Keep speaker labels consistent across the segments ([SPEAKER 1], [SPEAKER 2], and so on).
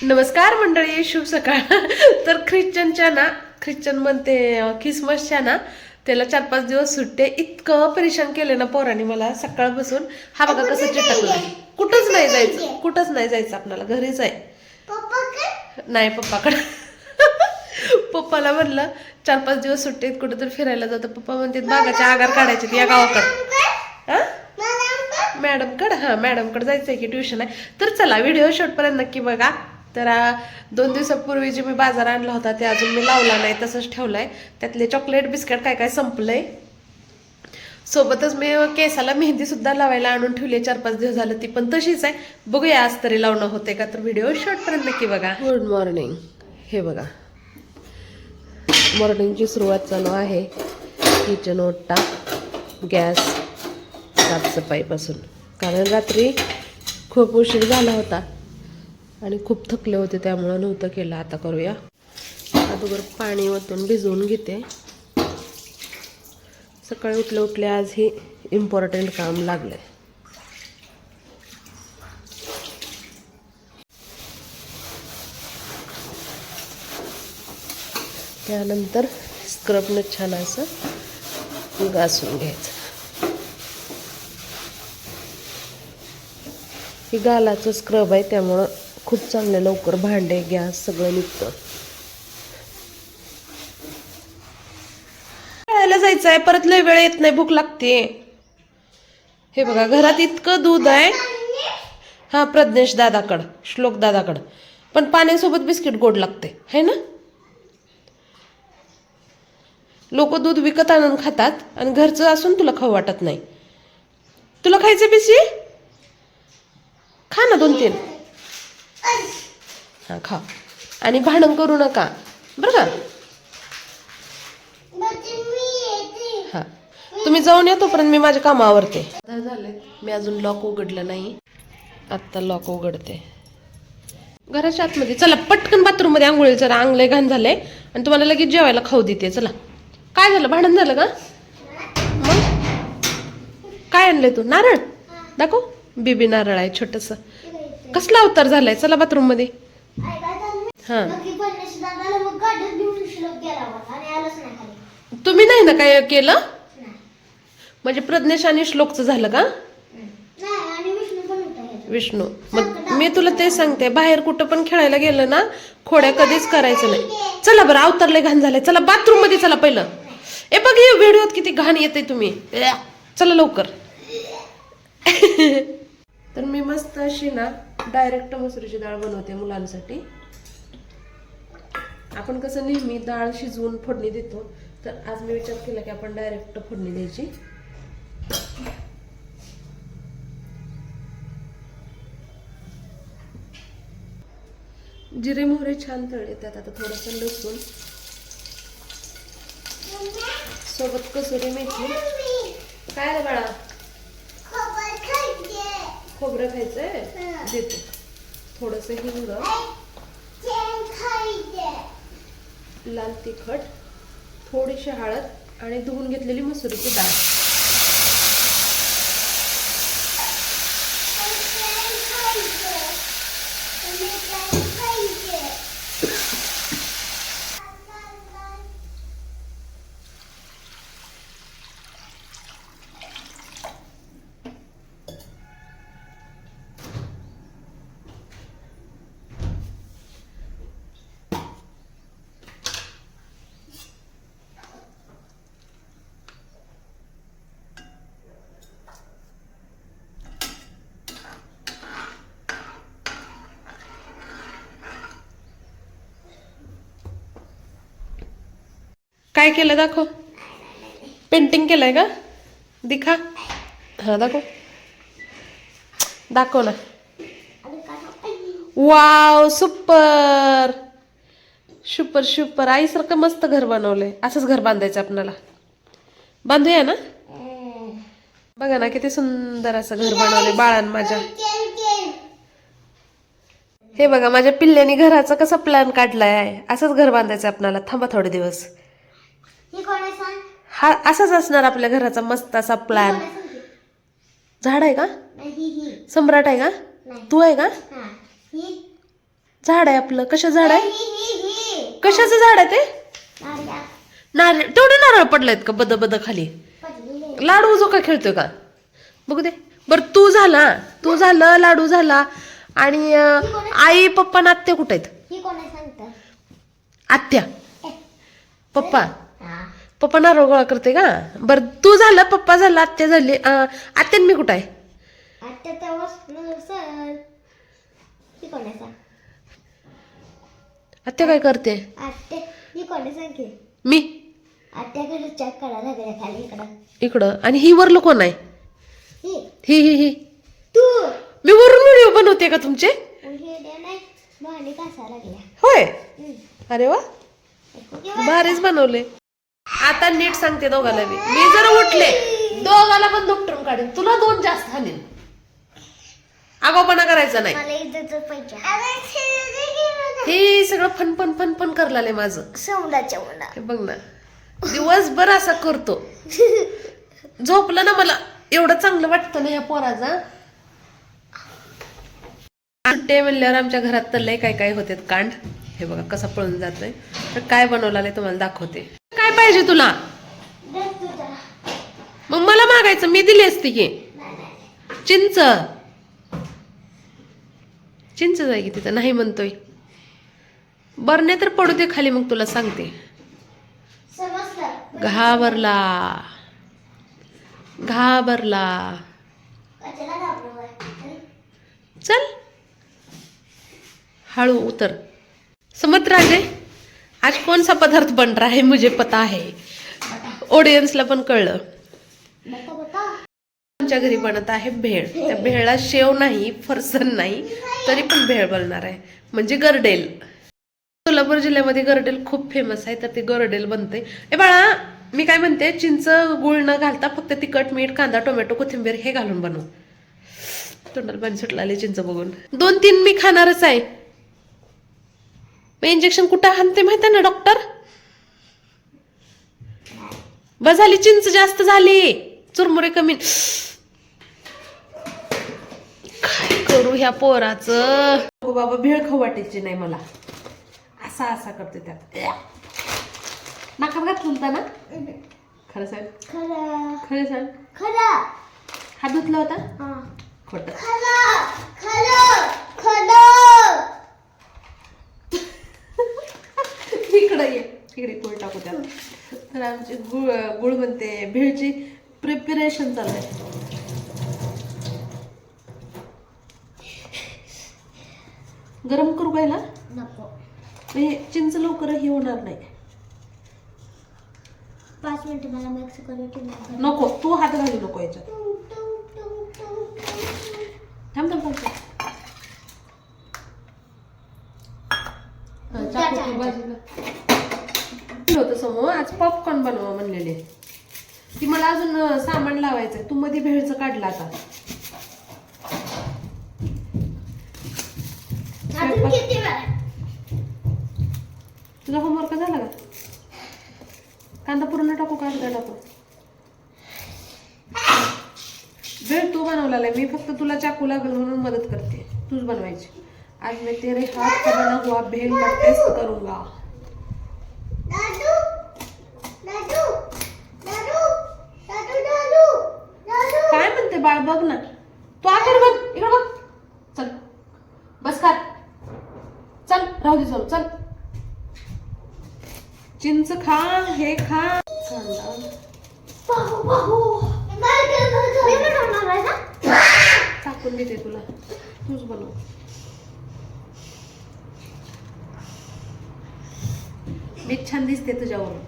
[SPEAKER 1] नमस्कार मंडळी, शुभ सकाळ. तर ख्रिश्चन म्हणते ख्रिसमसच्या ना त्याला 4-5 दिवस सुट्टे. इतकं परेशान केले ना पोरांनी मला सकाळपासून. हा बघा कसं चिटकलं. कुठंच नाही जायचं आपल्याला, घरीच आहे. नाही पप्पाकडे. पप्पाला म्हणलं 4-5 दिवस सुट्टीत कुठेतरी फिरायला जातं. पप्पा म्हणते बागाच्या आगार काढायचे या गावाकडे. मॅडमकडे जायचंय की ट्युशन आहे. तर चला व्हिडिओ शेवटपर्यंत नक्की बघा. तर 2 दिवसापूर्वी जे मी बाजार आणला होता ते अजून मी लावला नाही, तसंच ठेवलाय. त्यातले चॉकलेट बिस्किट काय संपलंय. सोबतच मी केसाला मेहंदी सुद्धा लावायला आणून ठेवली. 4-5 दिवस झालं, ती पण तशीच आहे. बघूया आज तरी लावणं होते का. तर व्हिडिओ शेवटपर्यंत नक्की बघा. Good morning. हे बघा मॉर्निंगची सुरुवात चालू आहे. किचन ओटा, गॅस साफसफाईपासून. कारण रात्री खूप उशीर झाला होता आणि खूप थकले होते, त्यामुळं नव्हतं केलं. आता करूया. अगोदर पाणी ओतून भिजवून घेते. सकाळी उठल्या आज हे इम्पॉर्टंट काम लागले. त्यानंतर स्क्रबनं छान असं घासून घ्यायचं. ही गालाचं स्क्रब आहे, त्यामुळं खूप चांगलं लवकर भांडे, गॅस सगळं निघतं. खायला जायचं आहे, परत लय वेळ येत नाही, भूक लागते. हे बघा घरात इतकं दूध आहे. हा प्रज्ञेश दादाकडं, श्लोक दादाकडं. पण पाण्यासोबत बिस्किट गोड लागते है ना. लोक दूध विकत आणून खातात आणि घरचं असून तुला खाऊ वाटत नाही. तुला खायचं बिसी, खा ना 2-3. हा खा आणि भांडण करू नका बरं का. हा तुम्ही जाऊन या, तोपर्यंत मी माझ्या कामं आवरते. झाले, मी अजून लॉक उघडलं नाही. आत्ता लॉक उघडते. घराच्या आतमध्ये चला, पटकन बाथरूम मध्ये आंघोळी. जरा अंगले घाण झाले आणि तुम्हाला लगेच जेवायला खाऊ देते. चला. काय झालं, भांडण झालं का. मग काय आणलंय तू. नारळ दाखव. बेबी नारळ आहे छोटस. कसला अवतार झालाय. चला बाथरूम मध्ये. हा तुम्ही नाही ना काय केलं. म्हणजे प्रज्ञेश आणि श्लोकचं झालं का. विष्णू. मग मी तुला तेच सांगते, बाहेर कुठं पण खेळायला गेलं ना खोड्या कधीच करायचं नाही. चला बरं, अवतारले घाण झालंय. चला बाथरूम मध्ये चला पहिलं. ए बघ हे व्हिडिओत किती घाण येते तुम्ही. चला लवकर. तर मी मस्त अशी ना डायरेक्ट मसुरीची डाळ बनवते मुलांसाठी. आपण कसं नेहमी डाळ शिजवून फोडणी देतो, तर आज मी विचार केला की आपण डायरेक्ट फोडणी द्यायची. जिरे मोहरी छान तळले. त्यात आता थोडंसं लसूण, सोबत कसुरी मेथी. काय रे बाळा, खोबरं खायचंय. देते. थोडस हिंग, लाल तिखट, थोडीशी हळद आणि धुवून घेतलेली मसुरीची डाळ. काय केलं दाखव. पेंटिंग केलंय का. दिखा. हा दाखव. दाखव ना. Wow super super super. आईसारखं मस्त घर बनवलंय. असंच घर बांधायचं आपल्याला. बांधूया ना. बघा ना किती सुंदर असं घर बनवलंय बाळान माझ्या. हे बघा माझ्या पिल्ल्यानी घराचा कसा प्लॅन काढलाय आहे. असंच घर बांधायचं आपल्याला. थांबा थोडे दिवस. हा असाच असणार आपल्या घराचा मस्त असा प्लॅन. झाड आहे का. सम्राट आहे का. तू आहे का. झाड आहे आपलं. कशाचं झाड आहे? कशाचं झाड आहे ते? नारळ. तेवढे नारळ पडलेत का बद बद खाली? लाडू जो का खेळतोय का बघू दे. बर तू झालं, लाडू झाला, आणि आई पप्पा ना आत्या कुठे आहेत? आत्या पप्पा नारळ गोळा करते का? बर तू झालं, पप्पा झालं, आत्या झाली. आत्यान मी कुठं आहे? आत्या काय करते? मी इकडं. आणि ही वरलं कोण आहे? ही मी वरून व्हिडिओ बनवते का तुमचे? होय. अरे वा, भारीच बनवले. आता नीट सांगते दोघाला मी जर उठले दोघाला पण दुपटून काढेन. तुला 2 जास्त हाणेन. आगाऊपणा करायचा नाही. हे सगळं फन फन फन फन करलाले माझं. हे बघ ना, दिवसभर असा करतो. झोपलं ना मला एवढं चांगलं वाटतं ना ह्या पोराचा. सुट्टे म्हणल्यावर आमच्या घरात तर लय काय काय होते कांड. हे बघा कसा पळून जातोय. तर काय बनवलं तुम्हाला दाखवते. काय पाहिजे तुला? मग मला मागायचं, मी दिली असती की. चिंच जाय की तिथं. नाही म्हणतोय. बरणे तर पडू दे खाली, मग तुला सांगते. घाबरला. चल हळू उतर. समत राजे, आज कौन सा पदार्थ बन रहा है मुझे पता है. ऑडियन्सला पण कळलं. आमच्या घरी बनत आहे भेळ. त्या भेळला शेव नाही, फरसन नाही, तरी पण भेळ बनणार आहे. म्हणजे गरडेल. सोलापूर जिल्ह्यामध्ये गरडेल खूप फेमस आहे. तर ते गरडेल बनते. ए बाळा, मी काय म्हणते, चिंच गुळ न घालता फक्त तिखट, मीठ, कांदा, टोमॅटो, कोथिंबीर हे घालून बनव. तोंडाला पाणी सुटला चिंच बघून. 2-3 मी खाणारच आहे. इंजेक्शन कुठं हाणते माहिती ना डॉक्टर? बस झाली, चिंच जास्त झाली, चुरमुरे कमी. काय करू ह्या पोराचं? बाबा भेळ खाऊ वाटायची नाही मला. असा करते त्यात. नाकात घातलं होता ना? खरं सांग. खरं सांग. हात धुतला होता? खोटं. इकडे पोळ टाकू त्यात. तर आमची गुळ बनते. भेळची प्रिपरेशन चालू आहे. गरम करू पाहिला नको. चिंच लवकर हे होणार नाही.
[SPEAKER 2] 5 मिनिट मला मिक्स करून
[SPEAKER 1] नको. तू हात घालू नको याच्यात. थांब. होतं समोर आज पॉपकॉर्न बनवा म्हणलेले. ती मला अजून सामान लावायचंय. तू मध्ये भेळचं काढला आता. तुझा होमवर्क झाला का? कांदा पूर्ण टाकू का अर्धा टाकू? भेळ तू बनवलेला आहे. मी फक्त तुला चाकू लागल म्हणून मदत करते. तूच बनवायची. आज मैं तेरे हाथ का बना हुआ भेल का टेस्ट करूंगा. काय म्हणते बाळ? बघ ना तू. आकर बघ, इकडे बघ. चल बस कर. चल राहू दे. चल चिंच खा, हे खा. टाकून देते तुला. तूच बनव. मी छान दिसते तुझ्यावरून.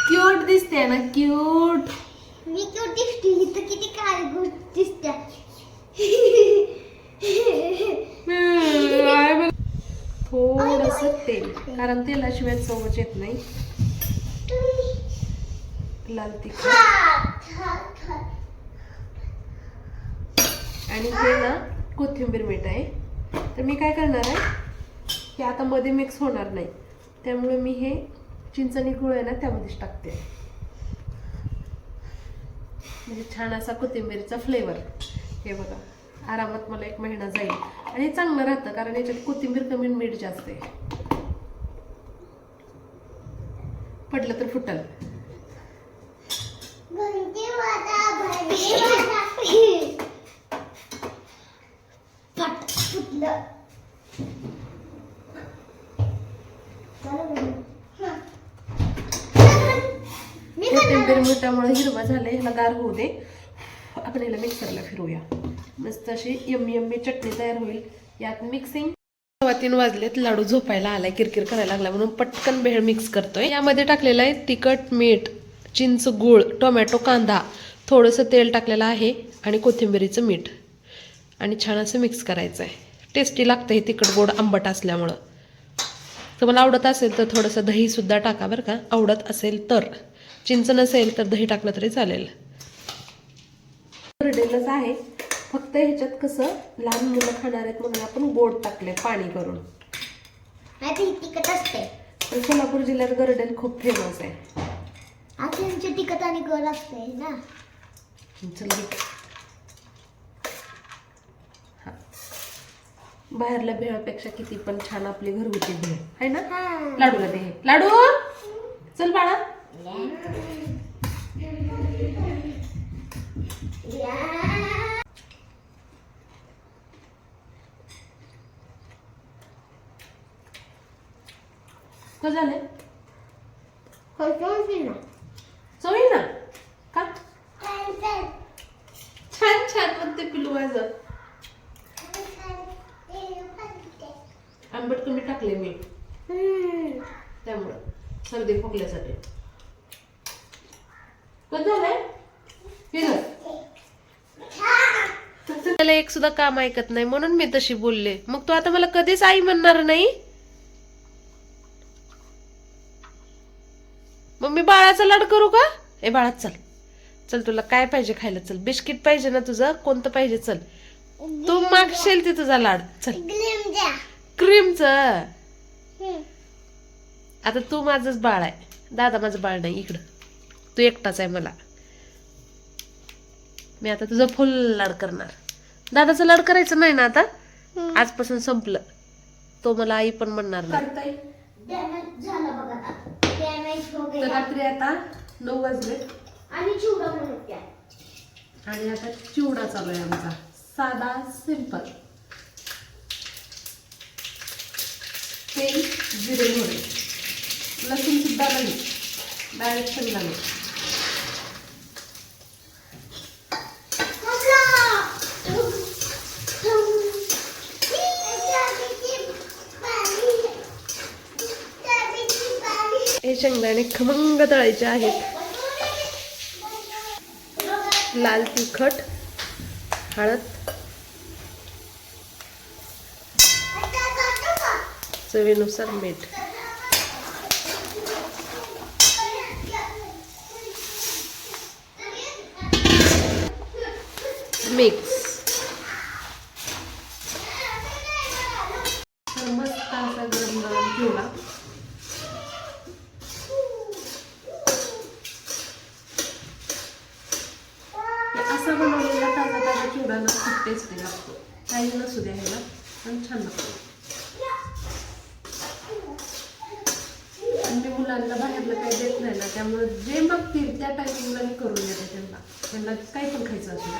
[SPEAKER 1] क्यूट दिसते ना? क्यूट.
[SPEAKER 2] मी क्यूट दिसते. ही तर किती काय गोष्ट दिसते.
[SPEAKER 1] थोडस तेल, कारण तेलाशिवाय चवच येत नाही. लाल तिखट आणि हे ना कोथिंबीर मीठ आहे. तर मी काय करणार आहे, हे आता मध्ये मिक्स होणार नाही. त्यामुळे मी हे चिंचणी गुळ आहे ना त्यामध्येच टाकते. म्हणजे छान असा कोथिंबीरचा फ्लेवर. हे बघा आरामात मला 1 महिना जाईल. आणि हे चांगलं राहतं कारण याच्यात कोथिंबीर कमी आणि मीठ जास्त आहे. पडलं तर फुटल. कोथिंबीर मिठामुळे हिरवा झाले. ह्याला गार होऊ दे. आपण ह्याला मिक्सरला फिरूया. मस्त अशी यम्मी यम्मी चटणी तयार होईल. यात मिक्सिंग. 3 वाजलेत. लाडू झोपायला आलाय, किरकिर करायला लागला म्हणून पटकन भेळ मिक्स करतोय. यामध्ये टाकलेलं आहे तिखट, मीठ, चिंच, गूळ, टोमॅटो, कांदा, थोडंसं तेल टाकलेलं आहे आणि कोथिंबीरीचं मीठ आणि छान असं मिक्स करायचं आहे. टेस्टी लागतं हे तिखट गोड आंबट असल्यामुळं. तुम्हाला आवडत असेल तर थोडंसं दहीसुद्धा टाका बरं का, आवडत असेल तर. चिंच नसेल तर दही टाकलं तरी चालेल. रेडीलंच आहे. फक्त ह्याच्यात कसं लहान मुलं खाणार आहेत म्हणून आपण गोड टाकले पाणी करून.
[SPEAKER 2] तिखट असते.
[SPEAKER 1] पण सोलापूर जिल्ह्यात गरडेल खूप फेमस आहे.
[SPEAKER 2] आमच्या तिखट आणि गोड असते ना.
[SPEAKER 1] चल बाहेरल्या भेळापेक्षा किती पण छान आपली घरगुती भेळ आहे ना. लाडूला दे. लाडू चल बाळा. का झालंय? चोळी ना का छान छान म्हणते पिलू माझं. आंबट कमी टाकले मी त्यामुळं सर्दी खोकल्यासाठी. कसं झालंय? त्याला एक सुद्धा काम ऐकत नाही म्हणून मी तशी बोलले. मग तू आता मला कधीच आई म्हणणार नाही. मग मी बाळाचा लाड करू का? ए बाळा चल चल, तुला काय पाहिजे खायला? चल बिस्किट पाहिजे ना तुझं? कोणतं पाहिजे? चल तू मागशील ते तुझा लाड. चल क्रीमच. आता तू माझंच बाळ आहे, दादा माझं बाळ नाही. इकडं तू एकटाच आहे मला. मी आता तुझं फुल लाड करणार. दादाचा लाड करायचं नाही ना आता? आजपासून संपलं. तो मला आई पण म्हणणार नाही. तर रात्री आता 9 वाजले
[SPEAKER 2] आणि चिवडा बनवते.
[SPEAKER 1] आणि आता चिवडा चालू आहे आमचा, साधा सिंपल. तेल, जिरे, मोहरी, लसूण सुद्धा नाही, डायरेक्ट शेंगदाणे. हे शेंगदाणे खमंग तळायचे आहेत. लाल तिखट, हळद, चवीनुसार मीठ. मिक्स. तर मस्त असा गरम गरम चिवडा. असा बनवलेला ताजा ताजा चिवडा ना खूप टेस्टी लागतो. काही नसू द्या ह्याला पण छान लागतो. आणि मी मुलांना बाहेरलं काही देत नाही ना, त्यामुळे जे मागतील त्या टायमिंगला मी करून देते त्यांना. त्यांना काही पण खायचं असू द्या.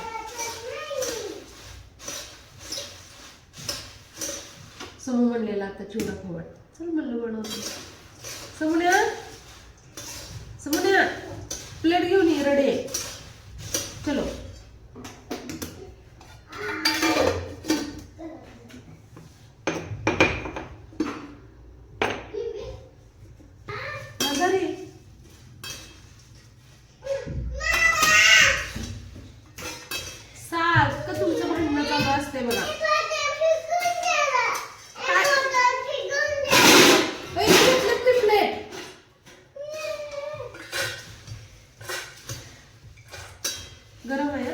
[SPEAKER 1] समू म्हणलेला आता चिवडा खवड. चल म्हणलं बनवते. समून्या समून्या प्लेट घेऊन ये. रडे चलो. सारखं तुमचं भांडणं चालू असते बघा. गरम आहे.